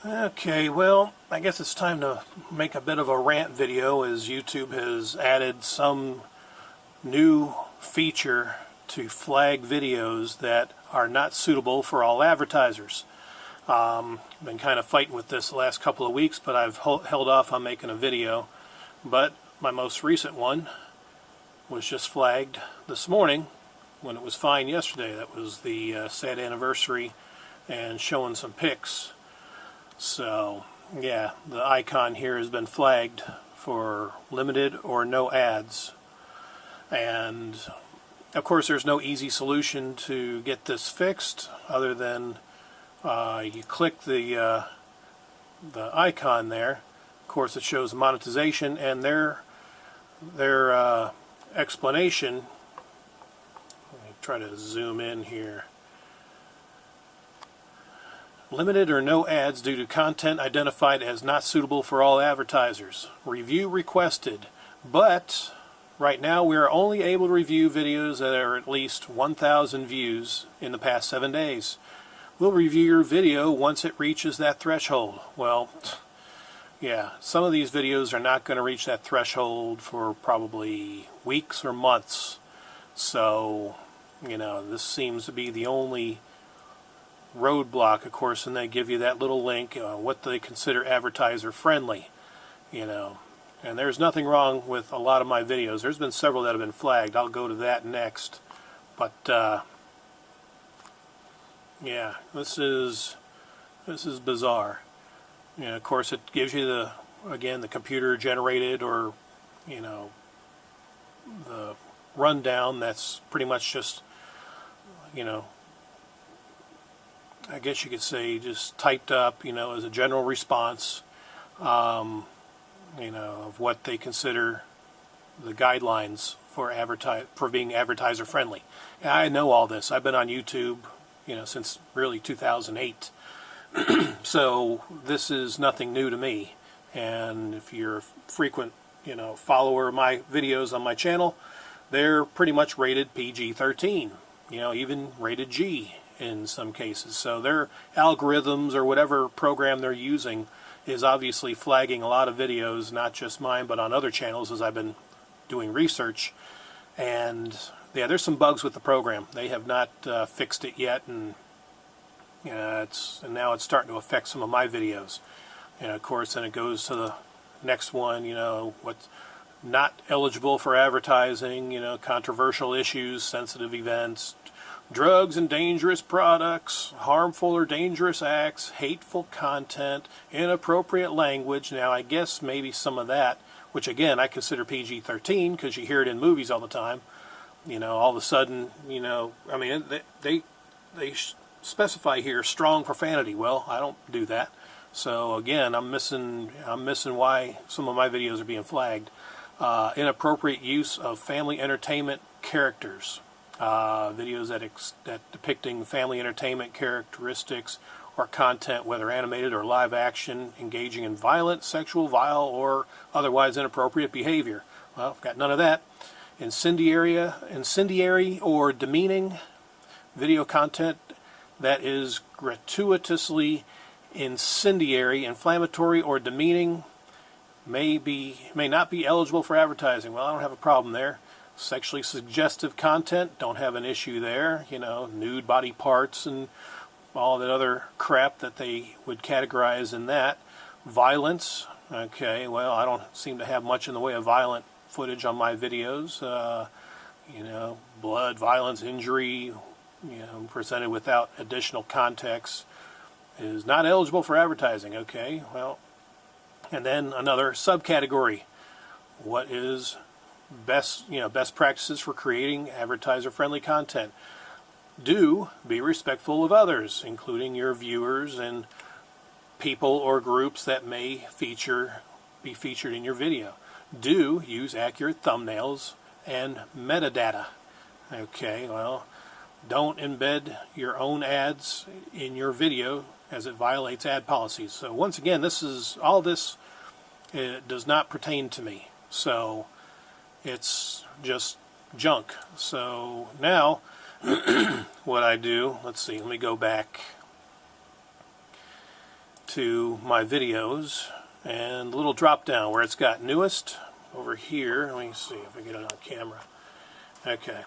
Okay, well, I guess it's time to make a bit of a rant video, as YouTube has added some new feature to flag videos that are not suitable for all advertisers. Been kind of fighting with this the last couple of weeks, but I've held off on making a video. But my most recent one was just flagged this morning when it was fine yesterday. That was the sad anniversary and showing some pics. So yeah, the icon here has been flagged for limited or no ads, and of course there's no easy solution to get this fixed other than you click the icon there. Of course it shows monetization, and their explanation, let me try to zoom in here. Limited or no ads due to content identified as not suitable for all advertisers. Review requested. But right now we are only able to review videos that are at least 1,000 views in the past 7 days. We'll review your video once it reaches that threshold. Well, yeah, some of these videos are not going to reach that threshold for probably weeks or months. So, you know, this seems to be the only roadblock, of course, and they give you that little link, what they consider advertiser friendly, you know. And there's nothing wrong with a lot of my videos. There's been several that have been flagged. I'll go to that next. But yeah, this is bizarre. You know, of course, it gives you the computer generated, or you know, the rundown. That's pretty much just, you know, I guess you could say just typed up, you know, as a general response, you know, of what they consider the guidelines for being advertiser friendly. And I know all this. I've been on YouTube, you know, since really 2008. So this is nothing new to me. And if you're a frequent, you know, follower of my videos on my channel, they're pretty much rated PG-13, you know, even rated G in some cases. So their algorithms or whatever program they're using is obviously flagging a lot of videos, not just mine, but on other channels as I've been doing research. And yeah, there's some bugs with the program. They have not fixed it yet, and now it's starting to affect some of my videos. And of course, then it goes to the next one, you know, what's not eligible for advertising, you know, controversial issues, sensitive events, drugs and dangerous products, harmful or dangerous acts, hateful content, inappropriate language. Now, I guess maybe some of that, which again I consider PG-13 because you hear it in movies all the time. You know, all of a sudden, you know, I mean, they specify here strong profanity. Well, I don't do that. So again, I'm missing why some of my videos are being flagged. Inappropriate use of family entertainment characters. Videos that depicting family entertainment characteristics or content, whether animated or live action, engaging in violent, sexual, vile, or otherwise inappropriate behavior. Well, I've got none of that. Incendiary or demeaning video content that is gratuitously incendiary, inflammatory, or demeaning may not be eligible for advertising. Well, I don't have a problem there. Sexually suggestive content, don't have an issue there. You know, nude body parts and all that other crap that they would categorize in that. Violence, okay, well, I don't seem to have much in the way of violent footage on my videos. You know, blood, violence, injury, you know, presented without additional context is not eligible for advertising. Okay, well, and then another subcategory. What is best practices for creating advertiser-friendly content? Do be respectful of others, including your viewers and people or groups that may be featured in your video. Do use accurate thumbnails and metadata. Okay, well, don't embed your own ads in your video as it violates ad policies. So once again, all this does not pertain to me. So it's just junk. So now what I do, let's see, let me go back. to my videos, and a little drop down where it's got newest over here. Let me see if I get it on camera. Okay.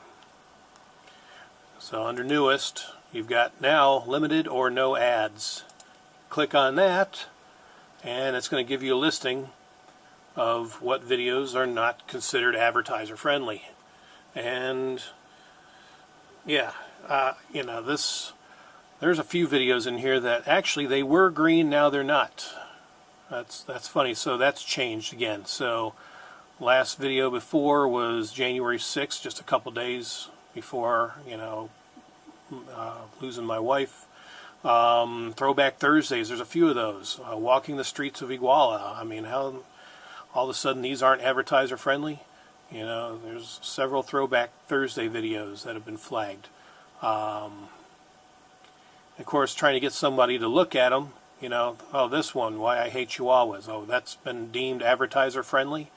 So under newest, you've got now limited or no ads. Click on that, and it's going to give you a listing of what videos are not considered advertiser friendly. And yeah, you know, there's a few videos in here that actually they were green, now they're not. That's funny. So that's changed again. So last video before was January 6th, just a couple days before, you know, losing my wife. Throwback Thursdays, there's a few of those. Walking the streets of Iguala. I mean, how all of a sudden these aren't advertiser friendly? You know, there's several Throwback Thursday videos that have been flagged. Of course, trying to get somebody to look at them, you know, oh, this one, Why I Hate Chihuahuas, oh, that's been deemed advertiser friendly,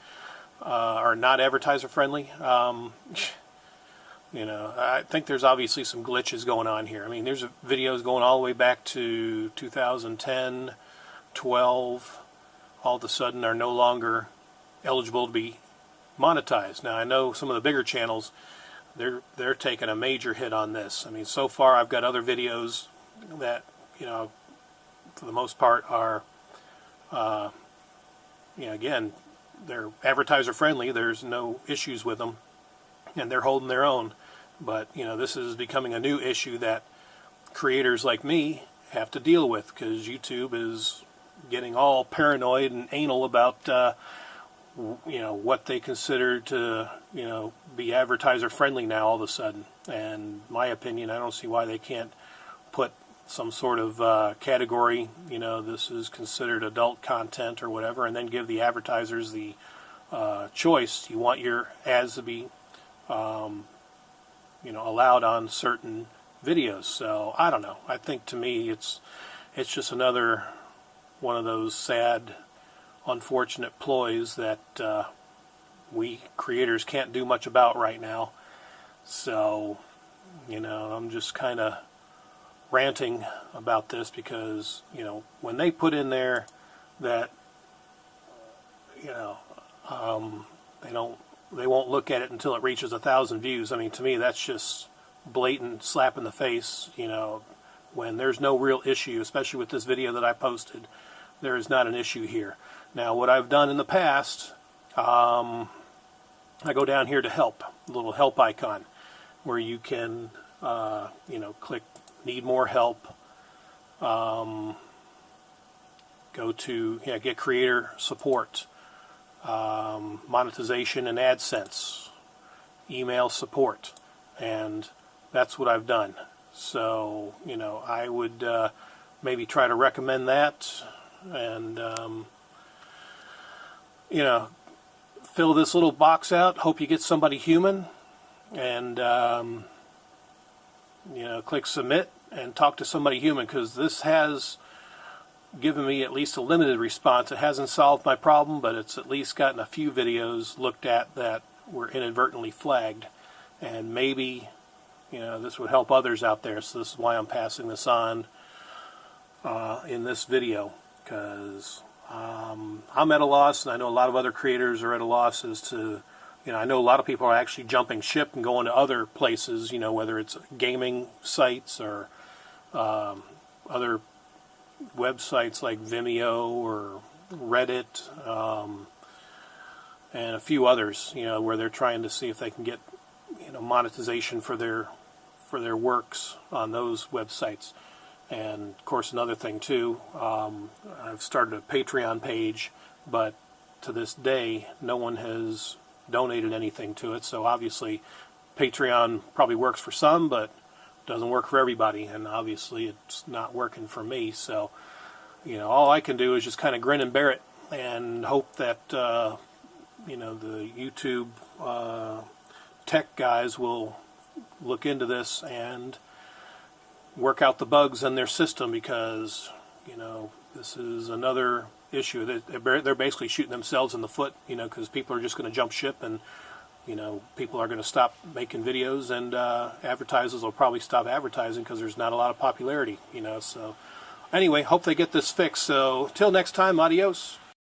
or not advertiser friendly. You know, I think there's obviously some glitches going on here. I mean, there's videos going all the way back to 2010, 12, all of a sudden are no longer eligible to be monetized. Now, I know some of the bigger channels, they're taking a major hit on this. I mean, so far I've got other videos that, you know, for the most part are, you know, again, they're advertiser friendly. There's no issues with them, and they're holding their own. But, you know, this is becoming a new issue that creators like me have to deal with, because YouTube is getting all paranoid and anal about, you know, what they consider to, you know, be advertiser friendly now all of a sudden. And my opinion, I don't see why they can't put some sort of category, you know, this is considered adult content or whatever, and then give the advertisers the choice. You want your ads to be you know, allowed on certain videos. So I don't know. I think to me it's just another one of those sad, unfortunate ploys that we creators can't do much about right now. So, you know, I'm just kind of ranting about this because, you know, when they put in there that, you know, they won't look at it until it reaches 1,000 views. I mean, to me, that's just blatant slap in the face. You know, when there's no real issue, especially with this video that I posted, there is not an issue here. Now, what I've done in the past, I go down here to help, a little help icon, where you can, you know, click need more help. Go to get creator support. Monetization and AdSense, email support, and that's what I've done. So, you know, I would maybe try to recommend that, and you know, fill this little box out. Hope you get somebody human, and you know, click submit and talk to somebody human, because this has given me at least a limited response. It hasn't solved my problem, but it's at least gotten a few videos looked at that were inadvertently flagged, and maybe, you know, this would help others out there. So this is why I'm passing this on in this video, because I'm at a loss, and I know a lot of other creators are at a loss as to, you know, I know a lot of people are actually jumping ship and going to other places, you know, whether it's gaming sites or other websites like Vimeo or Reddit, and a few others, you know, where they're trying to see if they can get, you know, monetization for their works on those websites. And of course, another thing too, I've started a Patreon page, but to this day, no one has donated anything to it. So obviously, Patreon probably works for some, but doesn't work for everybody, and obviously it's not working for me. So, you know, all I can do is just kind of grin and bear it and hope that you know, the YouTube tech guys will look into this and work out the bugs in their system, because, you know, this is another issue. They're basically shooting themselves in the foot, you know, because people are just going to jump ship, and you know, people are going to stop making videos, and advertisers will probably stop advertising because there's not a lot of popularity, you know. So Anyway, hope they get this fixed. So till next time, adios.